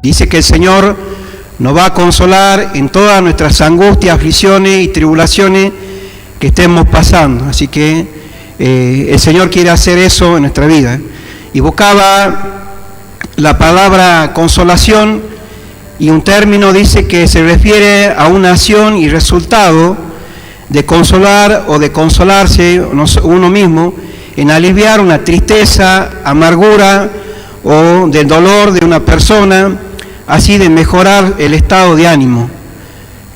Dice que el Señor nos va a consolar en todas nuestras angustias, aflicciones y tribulaciones que estemos pasando. Así que el Señor quiere hacer eso en nuestra vida. Y buscaba la palabra consolación, y un término dice que se refiere a una acción y resultado de consolar o de consolarse uno mismo en aliviar una tristeza, amargura o del dolor de una persona, así de mejorar el estado de ánimo.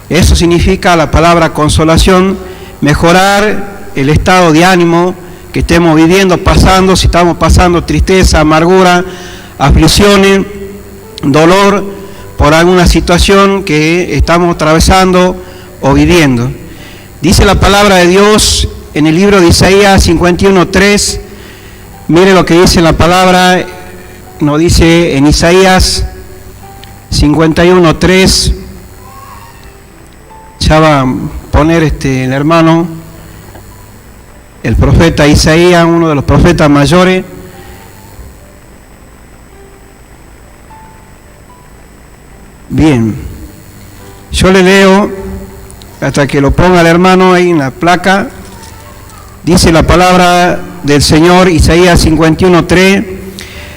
Eso significa la palabra consolación, mejorar el estado de ánimo que estemos viviendo, pasando, si estamos pasando tristeza, amargura, aflicciones, dolor por alguna situación que estamos atravesando o viviendo. Dice la palabra de Dios en el libro de Isaías 51:3, mire lo que dice la palabra, nos dice en Isaías 51:3, ya va a poner el hermano, el profeta Isaías, uno de los profetas mayores. Bien, yo le leo hasta que lo ponga el hermano ahí en la placa. Dice la palabra del Señor, Isaías 51:3,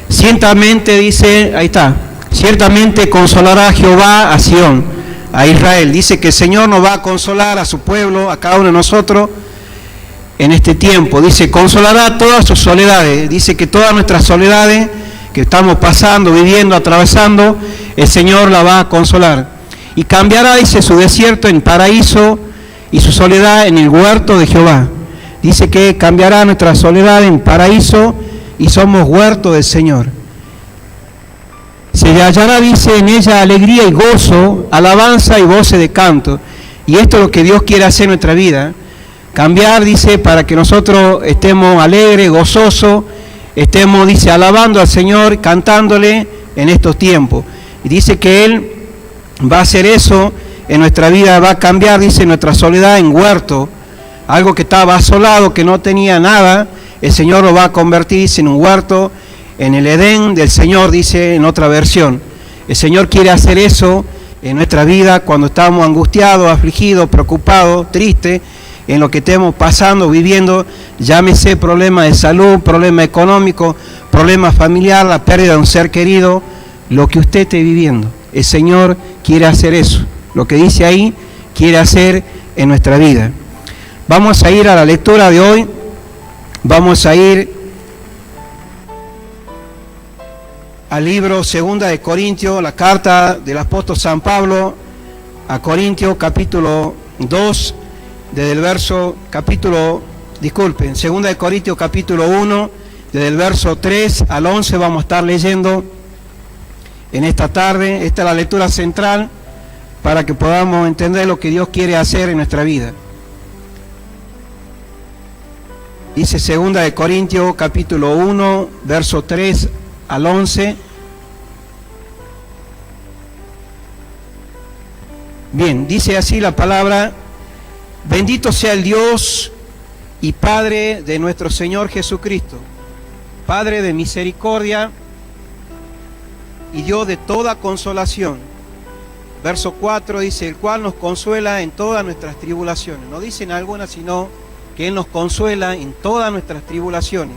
ciertamente dice, ahí está, ciertamente consolará Jehová a Sión, a Israel. Dice que el Señor nos va a consolar a su pueblo, a cada uno de nosotros en este tiempo. Dice, consolará todas sus soledades. Dice que todas nuestras soledades que estamos pasando, viviendo, atravesando, el Señor la va a consolar. Y cambiará, dice, su desierto en paraíso y su soledad en el huerto de Jehová. Dice que cambiará nuestra soledad en paraíso y somos huerto del Señor. Se hallará, dice, en ella alegría y gozo, alabanza y voces de canto. Y esto es lo que Dios quiere hacer en nuestra vida. Cambiar, dice, para que nosotros estemos alegres, gozosos, estemos, dice, alabando al Señor, cantándole en estos tiempos. Y dice que Él va a hacer eso en nuestra vida, va a cambiar, dice, nuestra soledad en huerto. Algo que estaba asolado, que no tenía nada, el Señor lo va a convertir, dice, en un huerto, en el Edén del Señor, dice en otra versión. El Señor quiere hacer eso en nuestra vida cuando estamos angustiados, afligidos, preocupados, tristes, en lo que estemos pasando, viviendo, llámese problema de salud, problema económico, problema familiar, la pérdida de un ser querido, lo que usted esté viviendo. El Señor quiere hacer eso. Lo que dice ahí, quiere hacer en nuestra vida. Vamos a ir a la lectura de hoy. Vamos a ir al libro 2 de Corintios, la carta del apóstol San Pablo a Corintios, capítulo 2, desde el verso, 2 de Corintios, capítulo 1, desde el verso 3 al 11, vamos a estar leyendo en esta tarde. Esta es la lectura central para que podamos entender lo que Dios quiere hacer en nuestra vida. Dice 2 de Corintios, capítulo 1, verso 3 al 11. Bien, dice así la palabra: bendito sea el Dios y Padre de nuestro Señor Jesucristo, Padre de misericordia y Dios de toda consolación. Verso 4 dice, el cual nos consuela en todas nuestras tribulaciones. No dice en algunas, sino que Él nos consuela en todas nuestras tribulaciones,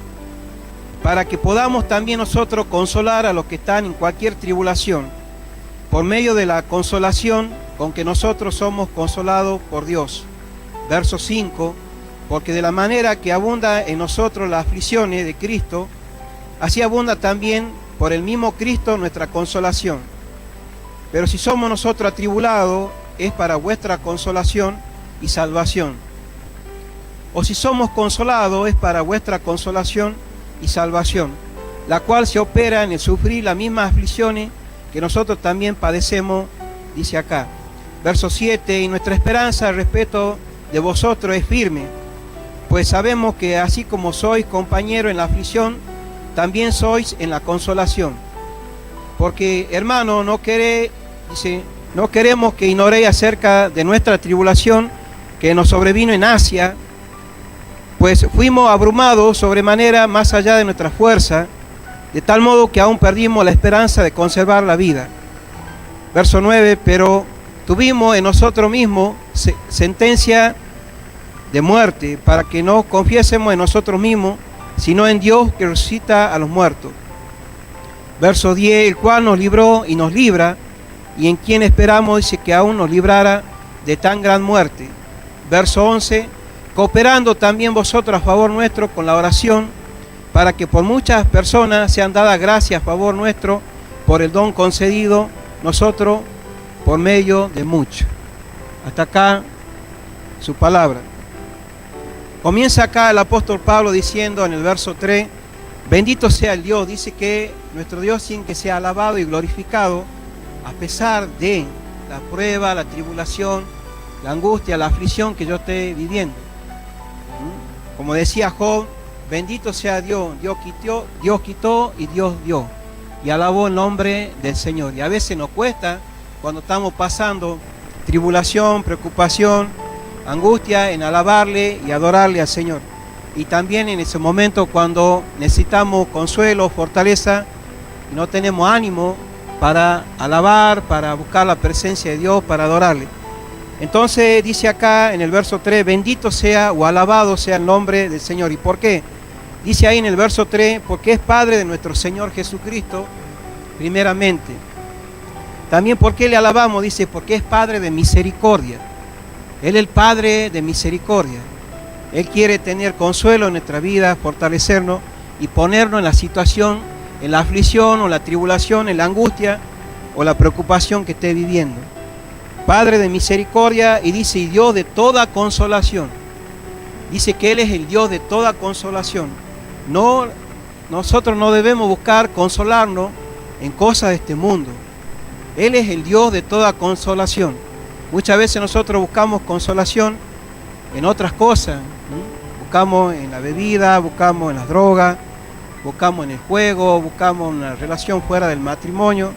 para que podamos también nosotros consolar a los que están en cualquier tribulación, por medio de la consolación con que nosotros somos consolados por Dios. Verso 5, porque de la manera que abunda en nosotros las aflicciones de Cristo, así abunda también por el mismo Cristo nuestra consolación. Pero si somos nosotros atribulados, es para vuestra consolación y salvación. O si somos consolados, es para vuestra consolación y salvación, la cual se opera en el sufrir las mismas aflicciones que nosotros también padecemos, dice acá. Verso 7, y nuestra esperanza al respecto de vosotros es firme, pues sabemos que así como sois compañeros en la aflicción, también sois en la consolación. Porque, hermano, no queremos que ignoréis acerca de nuestra tribulación que nos sobrevino en Asia, pues fuimos abrumados sobremanera más allá de nuestra fuerza, de tal modo que aún perdimos la esperanza de conservar la vida. verso 9, pero tuvimos en nosotros mismos sentencia de muerte, para que no confiésemos en nosotros mismos, sino en Dios que resucita a los muertos. Verso 10, el cual nos libró y nos libra, y en quien esperamos, dice que aún nos librara de tan gran muerte. Verso 11, cooperando también vosotros a favor nuestro con la oración, para que por muchas personas sean dadas gracias a favor nuestro, por el don concedido nosotros por medio de muchos. Hasta acá su palabra. Comienza acá el apóstol Pablo diciendo en el verso 3, bendito sea el Dios, dice que nuestro Dios tiene que ser alabado y glorificado a pesar de la prueba, la tribulación, la angustia, la aflicción que yo esté viviendo. Como decía Job, bendito sea Dios, Dios quitó y Dios dio. Y alabó el nombre del Señor. Y a veces nos cuesta cuando estamos pasando tribulación, preocupación, angustia, en alabarle y adorarle al Señor. Y también en ese momento cuando necesitamos consuelo, fortaleza, y no tenemos ánimo para alabar, para buscar la presencia de Dios, para adorarle. Entonces dice acá en el verso 3, bendito sea o alabado sea el nombre del Señor. ¿Y por qué? Dice ahí en el verso 3, porque es Padre de nuestro Señor Jesucristo, primeramente. También, ¿por qué le alabamos? Dice, porque es Padre de misericordia. Él es el Padre de misericordia. Él quiere tener consuelo en nuestra vida, fortalecernos y ponernos en la situación, en la aflicción o la tribulación, en la angustia o la preocupación que esté viviendo. Padre de misericordia, y dice, y Dios de toda consolación. Dice que Él es el Dios de toda consolación. No, nosotros no debemos buscar consolarnos en cosas de este mundo. Él es el Dios de toda consolación. Muchas veces nosotros buscamos consolación en otras cosas. Buscamos en la bebida, buscamos en las drogas, buscamos en el juego, buscamos en una relación fuera del matrimonio.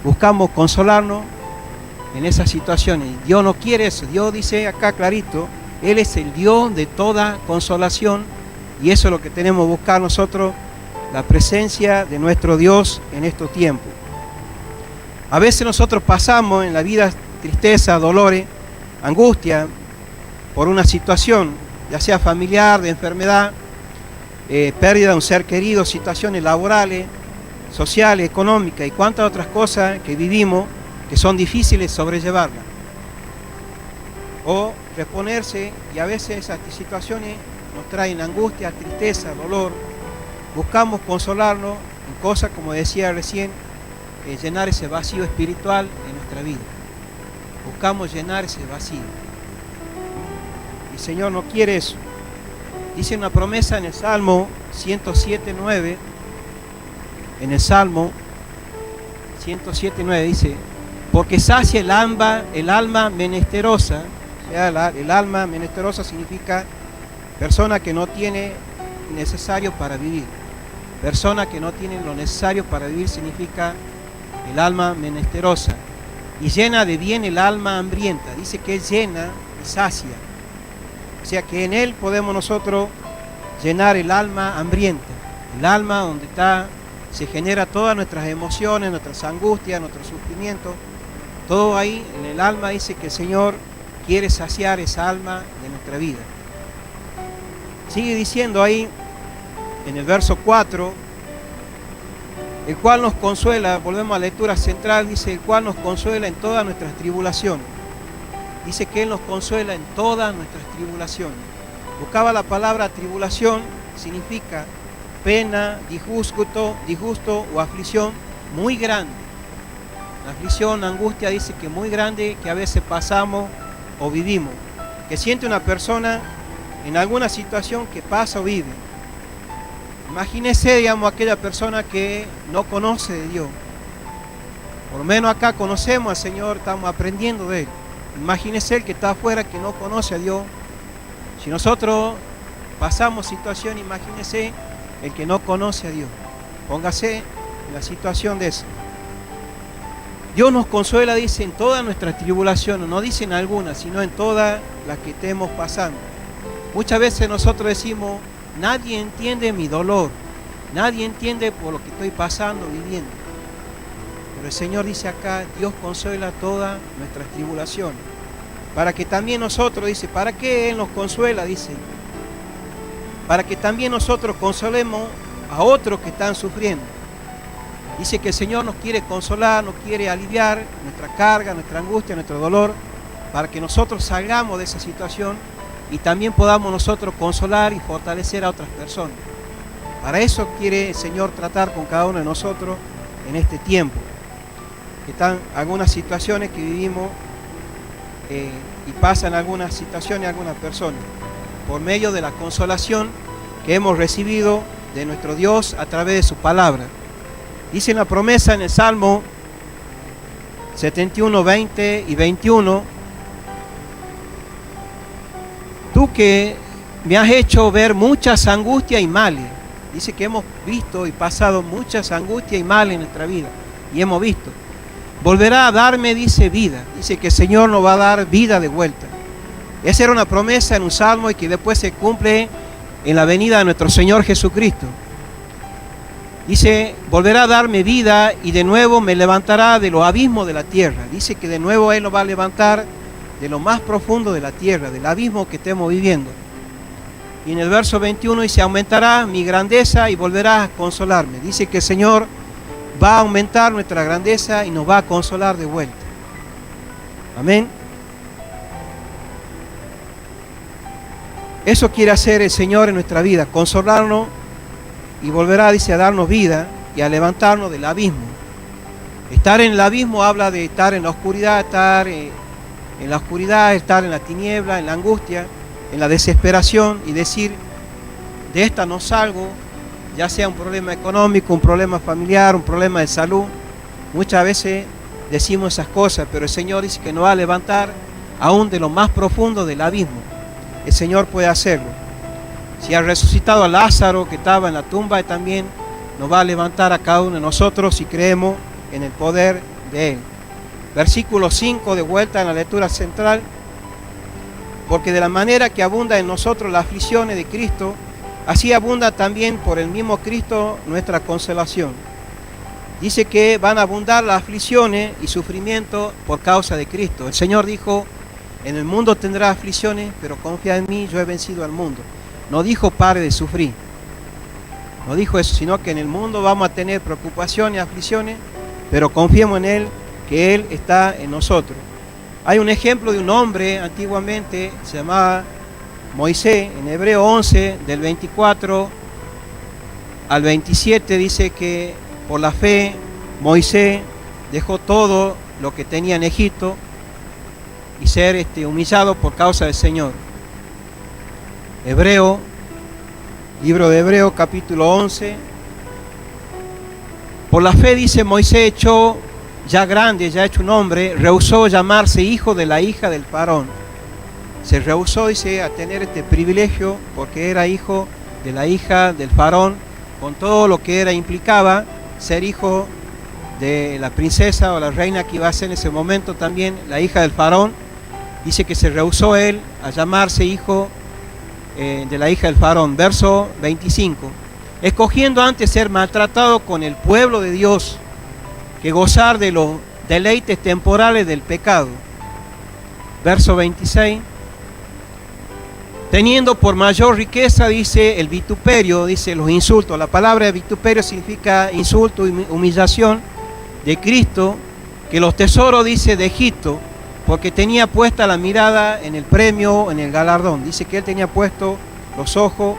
Buscamos consolarnos en esas situaciones. Dios no quiere eso. Dios dice acá clarito, Él es el Dios de toda consolación. Y eso es lo que tenemos que buscar nosotros, la presencia de nuestro Dios en estos tiempos. A veces nosotros pasamos en la vida tristeza, dolores, angustia por una situación, ya sea familiar, de enfermedad, pérdida de un ser querido, situaciones laborales, sociales, económicas y cuantas otras cosas que vivimos que son difíciles sobrellevarlas. O reponerse, y a veces esas situaciones nos traen angustia, tristeza, dolor. Buscamos consolarnos en cosas, como decía recién, llenar ese vacío espiritual en nuestra vida. Buscamos llenar ese vacío. El Señor no quiere eso. Dice una promesa en el Salmo 107:9. En el Salmo 107:9 dice, porque sacia el alma menesterosa. O sea, el alma menesterosa significa persona que no tiene necesario para vivir. Persona que no tiene lo necesario para vivir significa el alma menesterosa. Y llena de bien el alma hambrienta. Dice que es llena y sacia. O sea que en Él podemos nosotros llenar el alma hambrienta. El alma donde se genera todas nuestras emociones, nuestras angustias, nuestros sufrimientos. Todo ahí en el alma dice que el Señor quiere saciar esa alma de nuestra vida. Sigue diciendo ahí en el verso 4, el cual nos consuela, volvemos a la lectura central, dice, el cual nos consuela en todas nuestras tribulaciones. Dice que Él nos consuela en todas nuestras tribulaciones. Buscaba la palabra tribulación, significa pena, disgusto o aflicción muy grande. La aflicción, angustia, dice que muy grande, que a veces pasamos o vivimos. Que siente una persona en alguna situación que pasa o vive. Imagínese, digamos, aquella persona que no conoce de Dios. Por lo menos acá conocemos al Señor, estamos aprendiendo de Él. Imagínese el que está afuera, que no conoce a Dios. Si nosotros pasamos situación, imagínese el que no conoce a Dios. Póngase en la situación de eso. Dios nos consuela, dice, en todas nuestras tribulaciones. No dice en algunas, sino en todas las que estemos pasando. Muchas veces nosotros decimos, nadie entiende mi dolor, nadie entiende por lo que estoy pasando, viviendo. Pero el Señor dice acá, Dios consuela todas nuestras tribulaciones. Para que también nosotros, dice, ¿para qué Él nos consuela? Dice, para que también nosotros consolemos a otros que están sufriendo. Dice que el Señor nos quiere consolar, nos quiere aliviar nuestra carga, nuestra angustia, nuestro dolor, para que nosotros salgamos de esa situación y también podamos nosotros consolar y fortalecer a otras personas. Para eso quiere el Señor tratar con cada uno de nosotros en este tiempo. Están algunas situaciones que vivimos y pasan algunas situaciones, algunas personas, por medio de la consolación que hemos recibido de nuestro Dios a través de su palabra. Dice la promesa en el Salmo 71, 20 y 21, tú que me has hecho ver muchas angustias y males. Dice que hemos visto y pasado muchas angustias y males en nuestra vida, y hemos visto. Volverá a darme, dice, vida. Dice que el Señor nos va a dar vida de vuelta. Esa era una promesa en un salmo y que después se cumple en la venida de nuestro Señor Jesucristo. Dice, volverá a darme vida y de nuevo me levantará de los abismos de la tierra. Dice que de nuevo Él nos va a levantar de lo más profundo de la tierra, del abismo que estemos viviendo. Y en el verso 21 dice, aumentará mi grandeza y volverá a consolarme. Dice que el Señor va a aumentar nuestra grandeza y nos va a consolar de vuelta. Amén. Eso quiere hacer el Señor en nuestra vida, consolarnos y volverá, dice, a darnos vida y a levantarnos del abismo. Estar en el abismo habla de estar en la oscuridad, estar en la oscuridad, estar en la tiniebla, en la angustia, en la desesperación y decir, de esta no salgo, ya sea un problema económico, un problema familiar, un problema de salud. Muchas veces decimos esas cosas, pero el Señor dice que nos va a levantar aún de lo más profundo del abismo. El Señor puede hacerlo. Si ha resucitado a Lázaro que estaba en la tumba, también nos va a levantar a cada uno de nosotros si creemos en el poder de Él. Versículo 5, de vuelta en la lectura central. Porque de la manera que abunda en nosotros las aflicciones de Cristo, así abunda también por el mismo Cristo nuestra consolación. Dice que van a abundar las aflicciones y sufrimientos por causa de Cristo. El Señor dijo, en el mundo tendrá aflicciones, pero confía en mí, yo he vencido al mundo. No dijo pare de sufrir. No dijo eso, sino que en el mundo vamos a tener preocupaciones y aflicciones, pero confiemos en Él, que Él está en nosotros. Hay un ejemplo de un hombre antiguamente, se llamaba Moisés, en Hebreo 11, del 24 al 27, dice que por la fe Moisés dejó todo lo que tenía en Egipto y ser humillado por causa del Señor. Hebreo, libro de Hebreo, capítulo 11. Por la fe, dice, Moisés echó, ya grande, ya hecho un hombre, rehusó llamarse hijo de la hija del faraón. Se rehusó, dice, a tener este privilegio porque era hijo de la hija del faraón, con todo lo que implicaba ser hijo de la princesa o la reina que iba a ser en ese momento también la hija del faraón. Dice que se rehusó él a llamarse hijo de la hija del faraón. Verso 25. Escogiendo antes ser maltratado con el pueblo de Dios que gozar de los deleites temporales del pecado. Verso 26. Teniendo por mayor riqueza, dice, el vituperio, dice, los insultos. La palabra vituperio significa insulto y humillación de Cristo, que los tesoros, dice, de Egipto, porque tenía puesta la mirada en el premio, en el galardón. Dice que él tenía puesto los ojos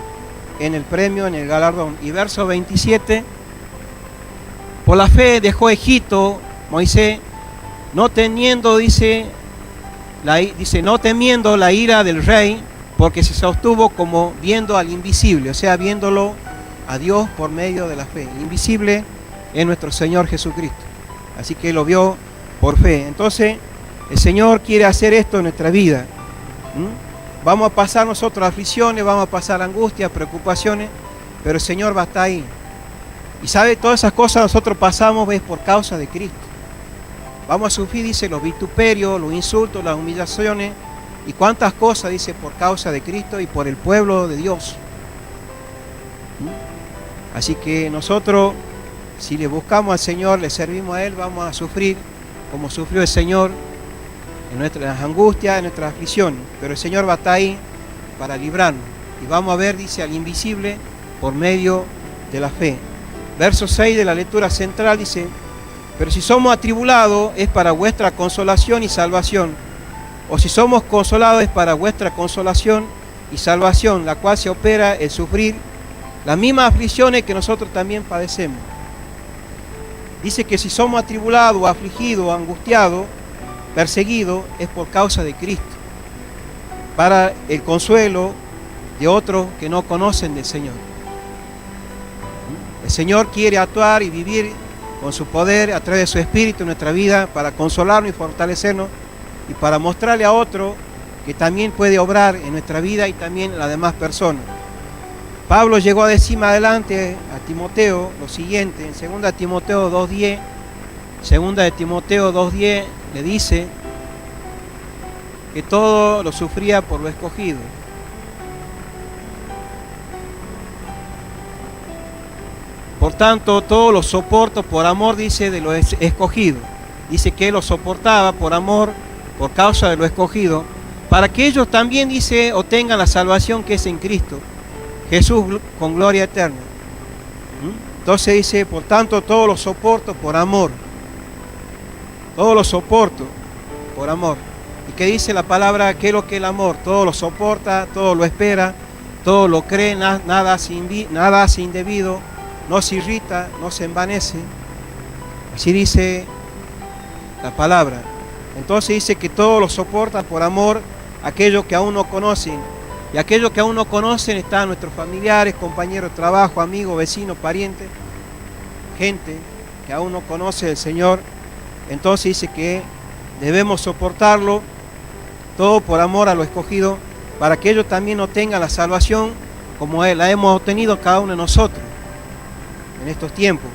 en el premio, en el galardón. Y verso 27, por la fe dejó Egipto, Moisés, no temiendo, no temiendo la ira del rey, porque se sostuvo como viendo al invisible, o sea, viéndolo a Dios por medio de la fe. El invisible es nuestro Señor Jesucristo. Así que lo vio por fe. Entonces, el Señor quiere hacer esto en nuestra vida. Vamos a pasar nosotros aflicciones, vamos a pasar angustias, preocupaciones, pero el Señor va a estar ahí. Y sabe, todas esas cosas nosotros pasamos es por causa de Cristo. Vamos a sufrir, dice, los vituperios, los insultos, las humillaciones, y cuántas cosas, dice, por causa de Cristo y por el pueblo de Dios. Así que nosotros si le buscamos al Señor, le servimos a Él, vamos a sufrir como sufrió el Señor en nuestras angustias, en nuestras aflicciones. Pero el Señor va a estar ahí para librarnos. Y vamos a ver, dice, al invisible por medio de la fe. Verso 6 de la lectura central dice: pero si somos atribulados es para vuestra consolación y salvación, o si somos consolados es para vuestra consolación y salvación, la cual se opera el sufrir las mismas aflicciones que nosotros también padecemos. Dice que si somos atribulados, afligidos, angustiados, perseguidos, es por causa de Cristo, para el consuelo de otros que no conocen del Señor. El Señor quiere actuar y vivir con su poder a través de su Espíritu en nuestra vida para consolarnos y fortalecernos y para mostrarle a otro que también puede obrar en nuestra vida y también en las demás personas. Pablo llegó a decir más adelante a Timoteo lo siguiente, en 2 Timoteo 2.10, 2 de Timoteo 2.10 le dice que todo lo sufría por lo escogido. Por tanto, todo lo soporto por amor, dice, de lo escogido. Dice que él lo soportaba por amor, por causa de lo escogido, para que ellos también, dice, obtengan la salvación que es en Cristo Jesús con gloria eterna. Entonces dice, por tanto, todo lo soporto por amor. Todo lo soporto por amor. ¿Y qué dice la palabra? ¿Qué es lo que es el amor? Todo lo soporta, todo lo espera, todo lo cree, nada hace indebido, no se irrita, no se envanece. Así dice la palabra. Entonces dice que todo lo soporta por amor a aquellos que aún no conocen. Y aquellos que aún no conocen están nuestros familiares, compañeros de trabajo, amigos, vecinos, parientes, gente que aún no conoce al Señor. Entonces dice que debemos soportarlo todo por amor a lo escogido, para que ellos también obtengan la salvación como la hemos obtenido cada uno de nosotros en estos tiempos,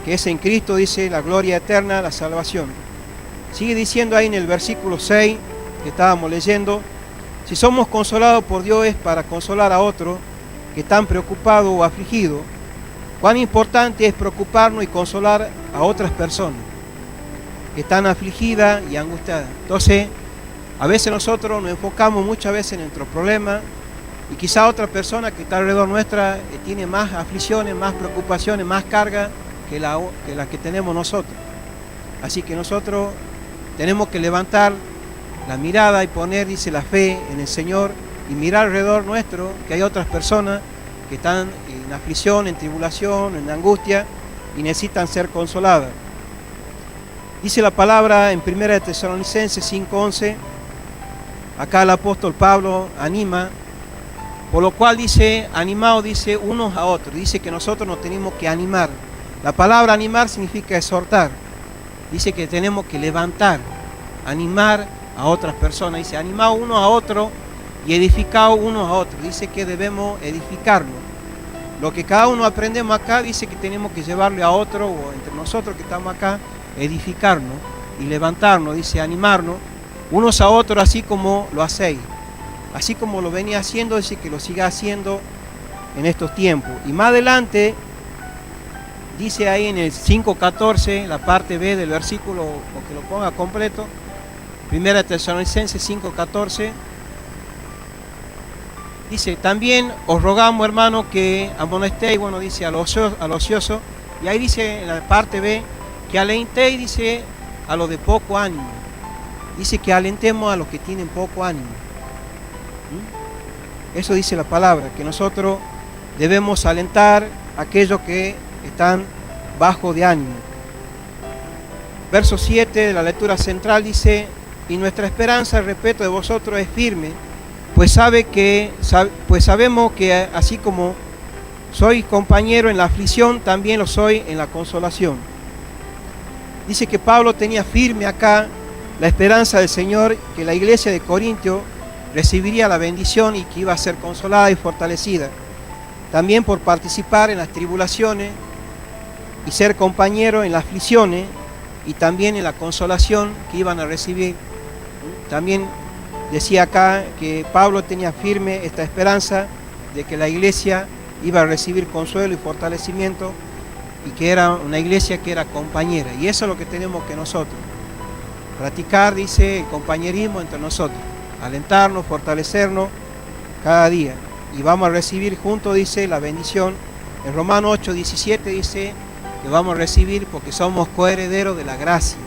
que es en Cristo, dice, la gloria eterna, la salvación. Sigue diciendo ahí en el versículo 6 que estábamos leyendo: si somos consolados por Dios es para consolar a otros que están preocupados o afligidos. Cuán importante es preocuparnos y consolar a otras personas que están afligidas y angustiadas. Entonces, a veces nosotros nos enfocamos muchas veces en nuestros problemas, y quizá otra persona que está alrededor nuestra tiene más aflicciones, más preocupaciones, más carga que la que tenemos nosotros. Así que nosotros tenemos que levantar la mirada y poner, dice, la fe en el Señor, y mirar alrededor nuestro que hay otras personas que están en aflicción, en tribulación, en angustia, y necesitan ser consoladas. Dice la palabra en 1 Tesalonicenses 5:11, acá el apóstol Pablo anima, por lo cual dice, animaos, dice, unos a otros. Dice que nosotros nos tenemos que animar. La palabra animar significa exhortar. Dice que tenemos que levantar, animar a otras personas. Dice, animaos unos a otros y edificaos unos a otros. Dice que debemos edificarnos. Lo que cada uno aprendemos acá, dice que tenemos que llevarle a otro, o entre nosotros que estamos acá, edificarnos y levantarnos. Dice, animarnos unos a otros, así como lo hacéis. Así como lo venía haciendo, dice que lo siga haciendo en estos tiempos. Y más adelante, dice ahí en el 5:14, la parte B del versículo, o que lo ponga completo, 1 Tesalonicenses 5:14, dice, también os rogamos, hermanos, que amonestéis, bueno, dice, al ocioso, y ahí dice en la parte B, que alentéis, dice, a los de poco ánimo. Dice que alentemos a los que tienen poco ánimo. Eso dice la palabra, que nosotros debemos alentar a aquellos que están bajo de ánimo. Verso 7 de la lectura central dice, y nuestra esperanza al respeto de vosotros es firme, pues sabemos que así como soy compañero en la aflicción, también lo soy en la consolación. Dice que Pablo tenía firme acá la esperanza del Señor, que la iglesia de Corintio recibiría la bendición y que iba a ser consolada y fortalecida. También por participar en las tribulaciones y ser compañero en las aflicciones y también en la consolación que iban a recibir. También decía acá que Pablo tenía firme esta esperanza de que la iglesia iba a recibir consuelo y fortalecimiento, y que era una iglesia que era compañera. Y eso es lo que tenemos que nosotros practicar, dice, el compañerismo entre nosotros, alentarnos, fortalecernos cada día, y vamos a recibir juntos, dice, la bendición. En Romanos 8:17 dice que vamos a recibir porque somos coherederos de la gracia.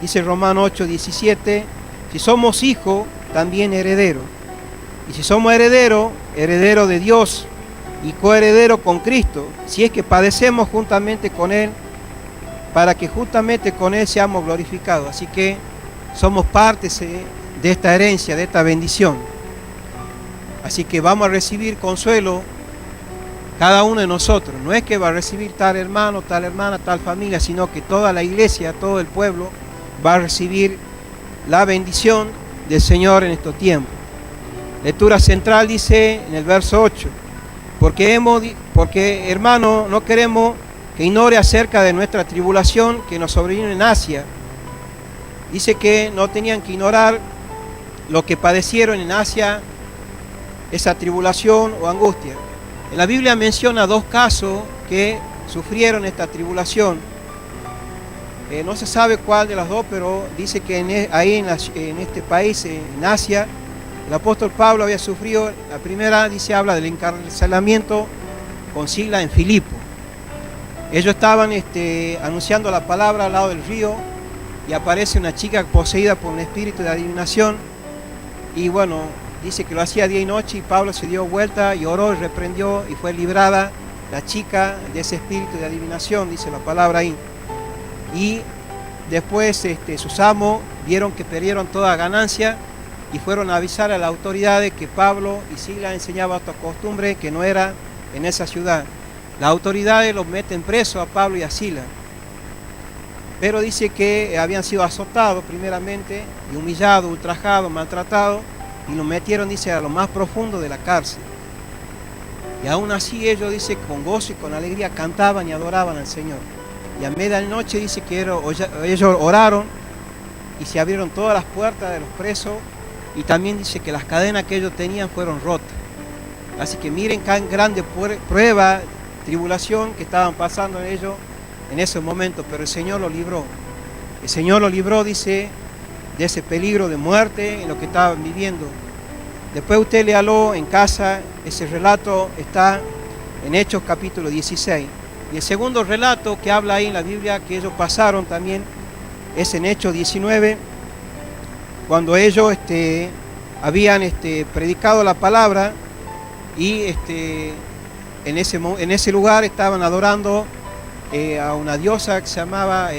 Dice Romanos 8:17, si somos hijos, también herederos. Y si somos herederos, herederos de Dios y coherederos con Cristo, si es que padecemos juntamente con Él, para que justamente con Él seamos glorificados. Así que somos partes de esta herencia, de esta bendición. Así que vamos a recibir consuelo cada uno de nosotros. No es que va a recibir tal hermano, tal hermana, tal familia, sino que toda la iglesia, todo el pueblo va a recibir la bendición del Señor en estos tiempos. Lectura central dice en el verso 8, porque hermano, no queremos que ignore acerca de nuestra tribulación que nos sobrevino en Asia. Dice que no tenían que ignorar lo que padecieron en Asia, esa tribulación o angustia. En la Biblia menciona dos casos que sufrieron esta tribulación. No se sabe cuál de las dos, pero dice que en este país, en Asia, el apóstol Pablo había sufrido. La primera, dice, habla del encarcelamiento con Sila en Filipo. Ellos estaban anunciando la palabra al lado del río, y aparece una chica poseída por un espíritu de adivinación, y bueno, dice que lo hacía día y noche, y Pablo se dio vuelta y oró y reprendió, y fue librada la chica de ese espíritu de adivinación, dice la palabra ahí. Y después sus amos vieron que perdieron toda ganancia y fueron a avisar a las autoridades que Pablo y Silas enseñaban esta costumbre que no era en esa ciudad. Las autoridades los meten presos a Pablo y a Silas, pero dice que habían sido azotados primeramente y humillados, ultrajados, maltratados, y los metieron, dice, a lo más profundo de la cárcel. Y aún así ellos, dice, con gozo y con alegría cantaban y adoraban al Señor. Y a medianoche dice que ellos oraron y se abrieron todas las puertas de los presos, y también dice que las cadenas que ellos tenían fueron rotas. Así que miren qué grande prueba, tribulación que estaban pasando ellos en ese momento, pero el Señor lo libró. El Señor lo libró, dice, de ese peligro de muerte en lo que estaban viviendo. Después usted léalo en casa, ese relato está en Hechos capítulo 16. Y el segundo relato que habla ahí en la Biblia que ellos pasaron también es en Hechos 19, cuando ellos habían predicado la palabra, y en ese lugar estaban adorando a una diosa que se llamaba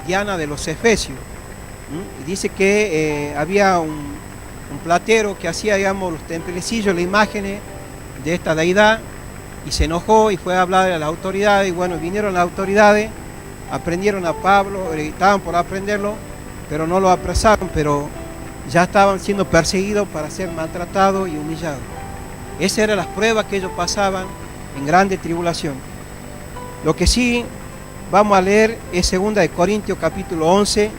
Diana de los Efesios. Y dice que había un platero que hacía, digamos, los templecillos, las imágenes de esta deidad, y se enojó y fue a hablar a las autoridades. Y bueno, vinieron las autoridades, aprendieron a Pablo, estaban por aprenderlo, pero no lo apresaron, pero ya estaban siendo perseguidos para ser maltratados y humillados. Esas eran las pruebas que ellos pasaban en grande tribulación. Lo que sí vamos a leer es 2 Corintios capítulo 11,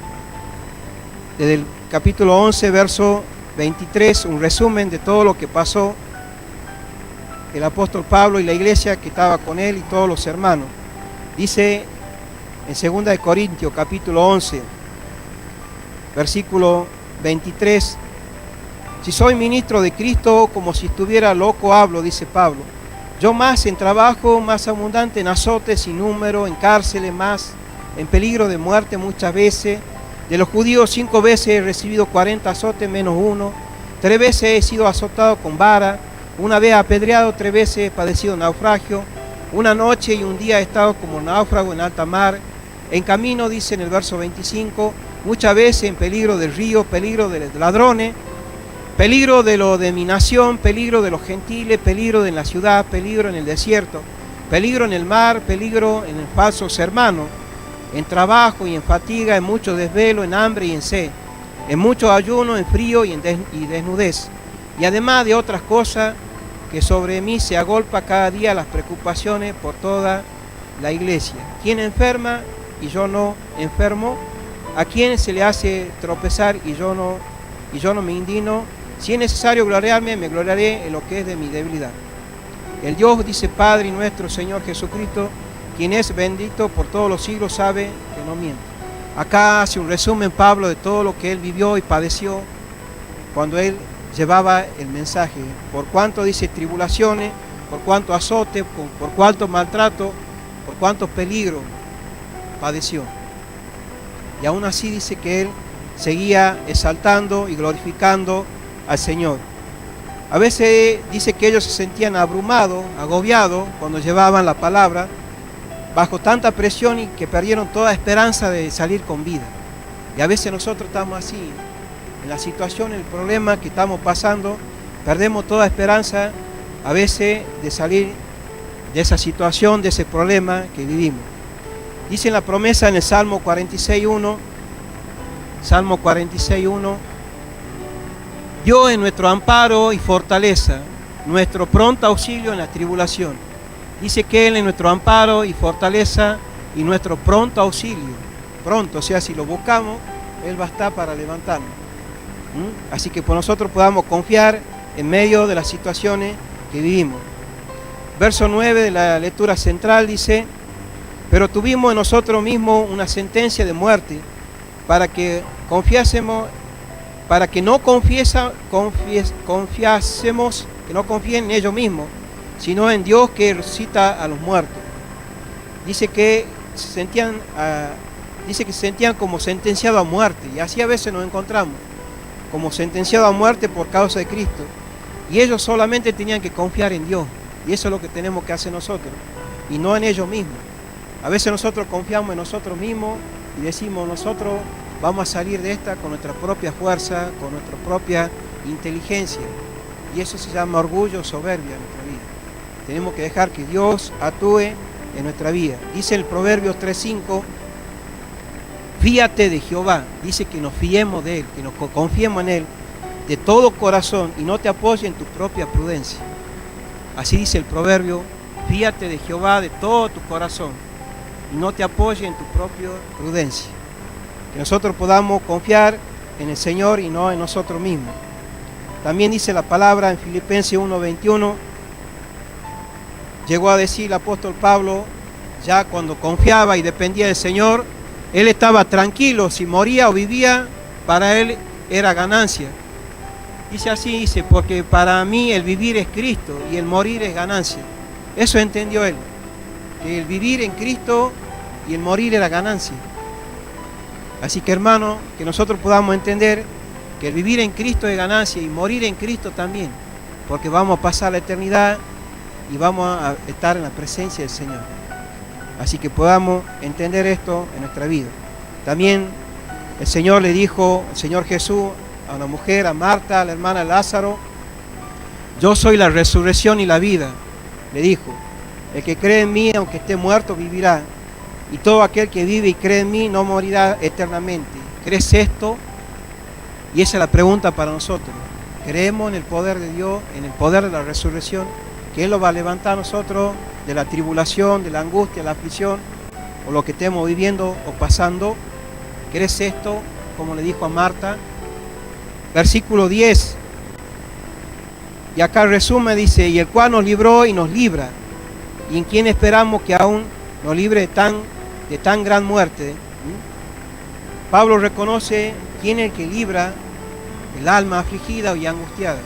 desde el capítulo 11, verso 23, un resumen de todo lo que pasó el apóstol Pablo y la iglesia que estaba con él y todos los hermanos. Dice en 2 Corintios capítulo 11, versículo 23, si soy ministro de Cristo, como si estuviera loco hablo, dice Pablo. Yo más en trabajo, más abundante en azotes sin número, en cárceles, más en peligro de muerte muchas veces. De los judíos 5 veces he recibido 40 azotes menos uno. 3 veces he sido azotado con vara. 1 vez apedreado, 3 veces he padecido naufragio. 1 noche y un día he estado como náufrago en alta mar. En camino, dice en el verso 25, muchas veces en peligro del río, peligro de ladrones, peligro de mi nación, peligro de los gentiles, peligro de la ciudad, peligro en el desierto, peligro en el mar, peligro en falsos hermanos, en trabajo y en fatiga, en mucho desvelo, en hambre y en sed, en mucho ayuno, en frío y desnudez. Y además de otras cosas que sobre mí se agolpa cada día las preocupaciones por toda la iglesia. ¿Quién enferma y yo no enfermo? ¿A quién se le hace tropezar y yo no me indigno? Si es necesario gloriarme, me gloriaré en lo que es de mi debilidad. El Dios, dice Padre nuestro Señor Jesucristo, quien es bendito por todos los siglos, sabe que no miente. Acá hace un resumen Pablo de todo lo que él vivió y padeció cuando él llevaba el mensaje. Por cuánto, dice, tribulaciones, por cuánto azote, por cuánto maltrato, por cuánto peligro padeció. Y aún así dice que él seguía exaltando y glorificando al Señor. A veces dice que ellos se sentían abrumados, agobiados cuando llevaban la palabra, bajo tanta presión y que perdieron toda esperanza de salir con vida. Y a veces nosotros estamos así, en la situación, en el problema que estamos pasando, perdemos toda esperanza a veces de salir de esa situación, de ese problema que vivimos. Dice la promesa en el Salmo 46.1, Salmo 46.1, Dios es nuestro amparo y fortaleza, nuestro pronto auxilio en la tribulación. Dice que Él es nuestro amparo y fortaleza y nuestro pronto auxilio. Pronto, o sea, si lo buscamos, Él va a estar para levantarnos. Así que por nosotros podamos confiar en medio de las situaciones que vivimos. Verso 9 de la lectura central dice, pero tuvimos en nosotros mismos una sentencia de muerte para que confiásemos, para que no confiásemos, que no confíen en ellos mismos, sino en Dios que resucita a los muertos. Dice que se sentían como sentenciados a muerte, y así a veces nos encontramos, como sentenciados a muerte por causa de Cristo. Y ellos solamente tenían que confiar en Dios, y eso es lo que tenemos que hacer nosotros, y no en ellos mismos. A veces nosotros confiamos en nosotros mismos y decimos, nosotros vamos a salir de esta con nuestra propia fuerza, con nuestra propia inteligencia, y eso se llama orgullo, soberbia en nuestra vida. Tenemos que dejar que Dios actúe en nuestra vida. Dice el Proverbios 3.5, fíate de Jehová. Dice que nos fiemos de Él, que nos confiemos en Él de todo corazón y no te apoyes en tu propia prudencia. Así dice el proverbio, fíate de Jehová de todo tu corazón y no te apoyes en tu propia prudencia. Que nosotros podamos confiar en el Señor y no en nosotros mismos. También dice la palabra en Filipenses 1.21, llegó a decir el apóstol Pablo, ya cuando confiaba y dependía del Señor, él estaba tranquilo, si moría o vivía, para él era ganancia. Dice así, dice, porque para mí el vivir es Cristo y el morir es ganancia. Eso entendió él, que el vivir en Cristo y el morir era ganancia. Así que hermano, que nosotros podamos entender que el vivir en Cristo es ganancia y morir en Cristo también, porque vamos a pasar la eternidad y vamos a estar en la presencia del Señor. Así que podamos entender esto en nuestra vida. También el Señor le dijo, el Señor Jesús, a una mujer, a Marta, a la hermana de Lázaro, yo soy la resurrección y la vida, le dijo, el que cree en mí, aunque esté muerto, vivirá, y todo aquel que vive y cree en mí no morirá eternamente. ¿Crees esto? Y esa es la pregunta para nosotros. ¿Creemos en el poder de Dios, en el poder de la resurrección, que Él lo va a levantar a nosotros de la tribulación, de la angustia, de la aflicción, o lo que estemos viviendo o pasando? ¿Crees esto? Como le dijo a Marta. Versículo 10, y acá resume, dice, y el cual nos libró y nos libra, y en quien esperamos que aún nos libre de tan gran muerte. Pablo reconoce quién es el que libra el alma afligida y angustiada.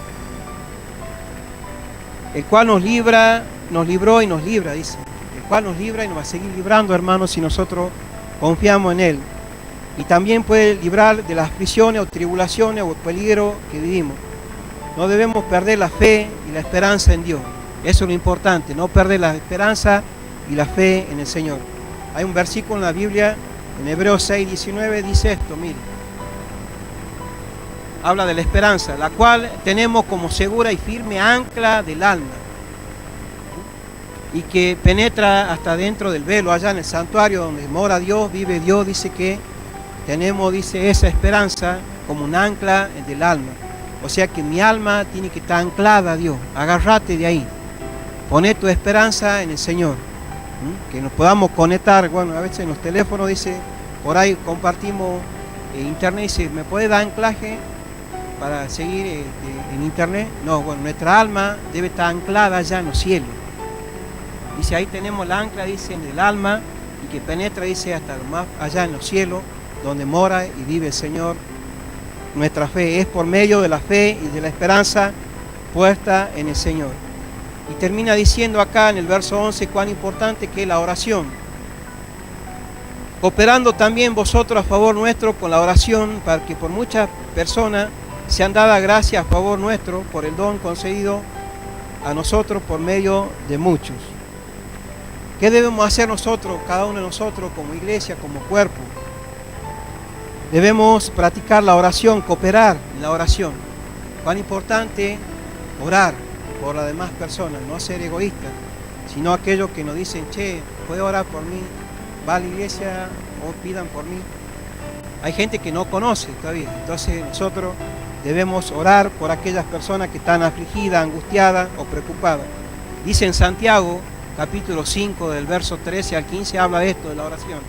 El cual nos libra, nos libró y nos libra, dice. El cual nos libra y nos va a seguir librando, hermanos, si nosotros confiamos en Él. Y también puede librar de las aflicciones o tribulaciones o peligro que vivimos. No debemos perder la fe y la esperanza en Dios. Eso es lo importante, no perder la esperanza y la fe en el Señor. Hay un versículo en la Biblia, en Hebreos 6:19, dice esto, mire. Habla de la esperanza, la cual tenemos como segura y firme ancla del alma, y que penetra hasta dentro del velo, allá en el santuario donde mora Dios, vive Dios. Dice que tenemos, dice, esa esperanza como un ancla del alma. O sea que mi alma tiene que estar anclada a Dios. Agárrate de ahí. Poné tu esperanza en el Señor. Que nos podamos conectar. Bueno, a veces en los teléfonos dice, por ahí compartimos internet, dice, ¿me puede dar anclaje? para seguir en internet. No, bueno, nuestra alma debe estar anclada allá en los cielos. Dice, ahí tenemos la ancla, dice, en el alma, y que penetra, dice, hasta lo más allá en los cielos, donde mora y vive el Señor. Nuestra fe es por medio de la fe y de la esperanza puesta en el Señor. Y termina diciendo acá en el verso 11 cuán importante que es la oración. Cooperando también vosotros a favor nuestro con la oración, para que por muchas personas sean dadas gracias a favor nuestro por el don concedido a nosotros por medio de muchos. ¿Qué debemos hacer nosotros, cada uno de nosotros, como iglesia, como cuerpo? Debemos practicar la oración, cooperar en la oración. Cuán importante orar por las demás personas, no ser egoístas, sino aquellos que nos dicen, che, ¿puede orar por mí? Va a la iglesia o pidan por mí. Hay gente que no conoce todavía, entonces nosotros debemos orar por aquellas personas que están afligidas, angustiadas o preocupadas. Dice en Santiago, capítulo 5, del verso 13 al 15, habla de esto, de la oración.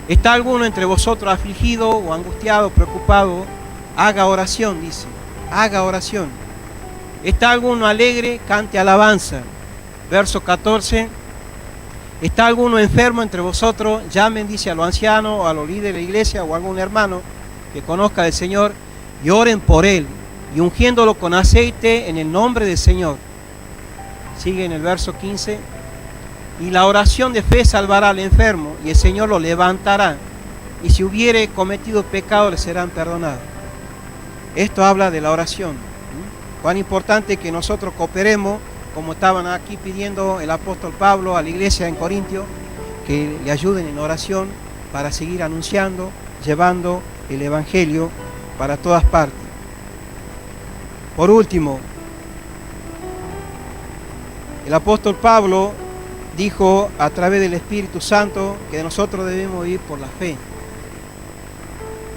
¿Está alguno entre vosotros afligido o angustiado, preocupado? Haga oración, dice, haga oración. ¿Está alguno alegre? Cante alabanza. Verso 14. ¿Está alguno enfermo entre vosotros? Llamen, dice, a los ancianos o a los líderes de la iglesia o a algún hermano que conozca del Señor y oren por él, y ungiéndolo con aceite en el nombre del Señor. Sigue en el verso 15. Y la oración de fe salvará al enfermo, y el Señor lo levantará, y si hubiere cometido pecado le serán perdonados. Esto habla de la oración. Cuán importante que nosotros cooperemos, como estaban aquí pidiendo el apóstol Pablo a la iglesia en Corintio, que le ayuden en oración para seguir anunciando, llevando el evangelio para todas partes. Por último, el apóstol Pablo dijo a través del Espíritu Santo que nosotros debemos vivir por la fe.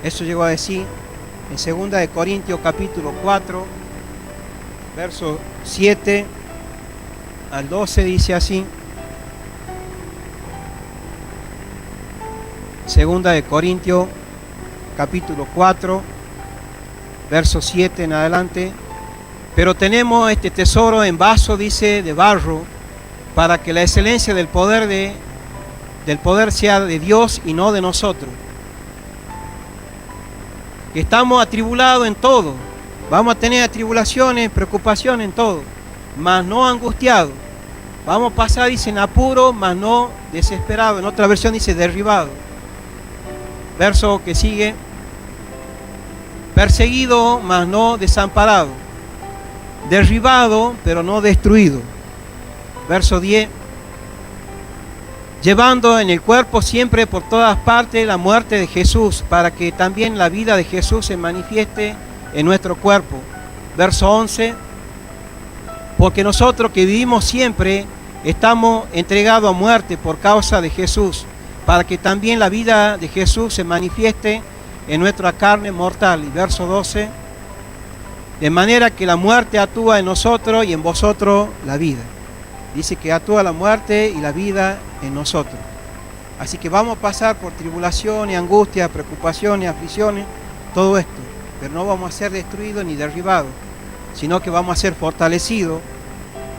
Eso llegó a decir en 2 de Corintios capítulo 4, verso 7 al 12, dice así. 2 de Corintios capítulo 4, verso 7 en adelante. Pero tenemos este tesoro en vaso, dice, de barro, para que la excelencia del poder sea de Dios y no de nosotros. Que estamos atribulados en todo. Vamos a tener atribulaciones, preocupaciones en todo, mas no angustiados. Vamos a pasar, dice, en apuro, mas no desesperado. En otra versión dice derribado. Verso que sigue. Perseguido, mas no desamparado. Derribado, pero no destruido. Verso 10. Llevando en el cuerpo siempre por todas partes la muerte de Jesús, para que también la vida de Jesús se manifieste en nuestro cuerpo. Verso 11. Porque nosotros que vivimos siempre estamos entregados a muerte por causa de Jesús, para que también la vida de Jesús se manifieste en nuestra carne mortal. Y verso 12. De manera que la muerte actúa en nosotros y en vosotros la vida. Dice que actúa la muerte y la vida en nosotros. Así que vamos a pasar por tribulaciones, angustias, preocupaciones, aflicciones, todo esto. Pero no vamos a ser destruidos ni derribados, sino que vamos a ser fortalecidos,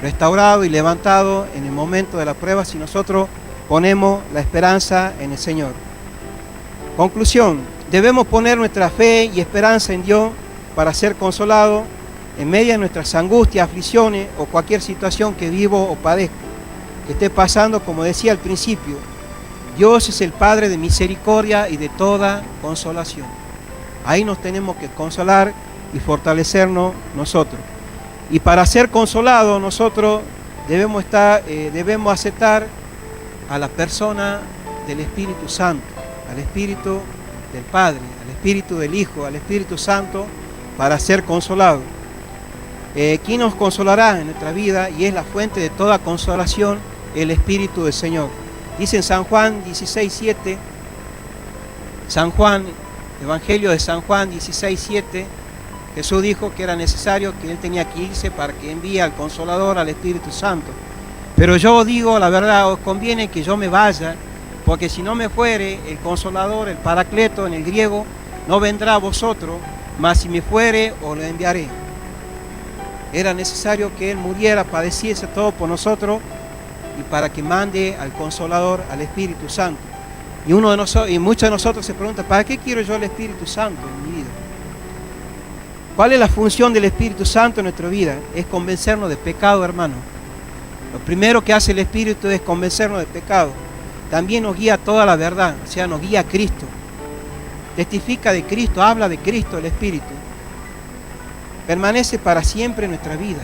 restaurados y levantados en el momento de la prueba si nosotros ponemos la esperanza en el Señor. Conclusión, debemos poner nuestra fe y esperanza en Dios para ser consolados en medio de nuestras angustias, aflicciones o cualquier situación que vivo o padezco, que esté pasando. Como decía al principio, Dios es el Padre de misericordia y de toda consolación. Ahí nos tenemos que consolar y fortalecernos nosotros. Y para ser consolados nosotros debemos aceptar a la persona del Espíritu Santo, al Espíritu del Padre, al Espíritu del Hijo, al Espíritu Santo, para ser consolados. ¿Quién nos consolará en nuestra vida? Y es la fuente de toda consolación, el Espíritu del Señor. Dice en San Juan 16:7, Evangelio de San Juan 16:7, Jesús dijo que era necesario, que Él tenía que irse para que envíe al Consolador, al Espíritu Santo. Pero yo os digo la verdad, os conviene que yo me vaya, porque si no me fuere, el Consolador, el Paracleto en el griego, no vendrá a vosotros, mas si me fuere, os lo enviaré. Era necesario que Él muriera, padeciese todo por nosotros, y para que mande al Consolador, al Espíritu Santo. Y muchos de nosotros se preguntan, ¿para qué quiero yo el Espíritu Santo en mi vida? ¿Cuál es la función del Espíritu Santo en nuestra vida? Es convencernos de pecado, hermano. Lo primero que hace el Espíritu es convencernos de pecado. También nos guía a toda la verdad, o sea, nos guía a Cristo. Testifica de Cristo, habla de Cristo el Espíritu. Permanece para siempre en nuestra vida.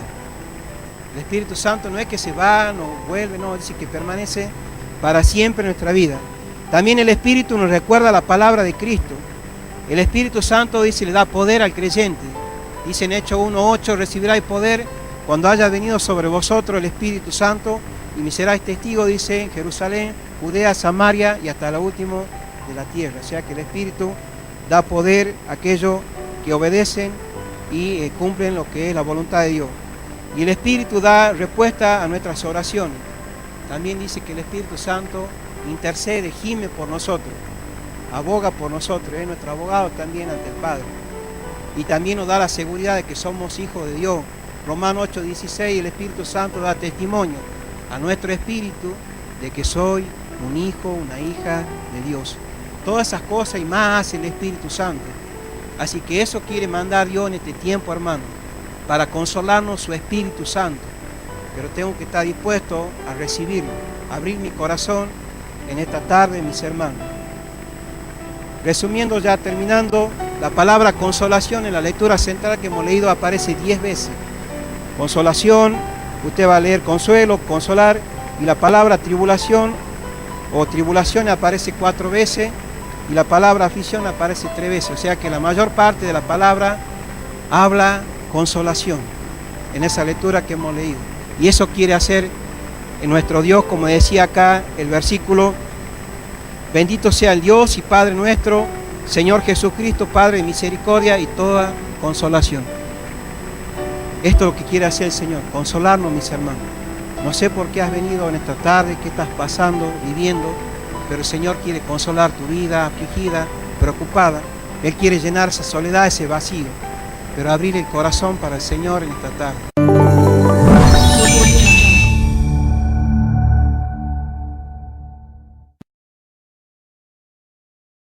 El Espíritu Santo no es que se va, no vuelve, no, dice que permanece para siempre en nuestra vida. También el Espíritu nos recuerda la palabra de Cristo. El Espíritu Santo dice, le da poder al creyente. Dice en Hechos 1:8, recibiráis poder cuando haya venido sobre vosotros el Espíritu Santo y me seráis testigos, dice, en Jerusalén, Judea, Samaria y hasta lo último de la tierra. O sea que el Espíritu da poder a aquellos que obedecen y cumplen lo que es la voluntad de Dios. Y el Espíritu da respuesta a nuestras oraciones. También dice que el Espíritu Santo intercede, gime por nosotros, aboga por nosotros, es nuestro abogado también ante el Padre. Y también nos da la seguridad de que somos hijos de Dios. Romanos 8:16, el Espíritu Santo da testimonio a nuestro espíritu de que soy un hijo, una hija de Dios. Todas esas cosas y más hace el Espíritu Santo. Así que eso quiere mandar Dios en este tiempo, hermano, para consolarnos su Espíritu Santo. Pero tengo que estar dispuesto a recibirlo, abrir mi corazón en esta tarde, mis hermanos. Resumiendo, ya terminando, la palabra consolación en la lectura central que hemos leído aparece 10 veces. Consolación, usted va a leer consuelo, consolar, y la palabra tribulación o tribulación aparece 4 veces, y la palabra aflicción aparece 3 veces. O sea que la mayor parte de la palabra habla consolación en esa lectura que hemos leído. Y eso quiere hacer en nuestro Dios, como decía acá el versículo: bendito sea el Dios y Padre nuestro, Señor Jesucristo, Padre de misericordia y toda consolación. Esto es lo que quiere hacer el Señor, consolarnos, mis hermanos. No sé por qué has venido en esta tarde, qué estás pasando, viviendo, pero el Señor quiere consolar tu vida afligida, preocupada. Él quiere llenar esa soledad, ese vacío, pero abrir el corazón para el Señor en esta tarde.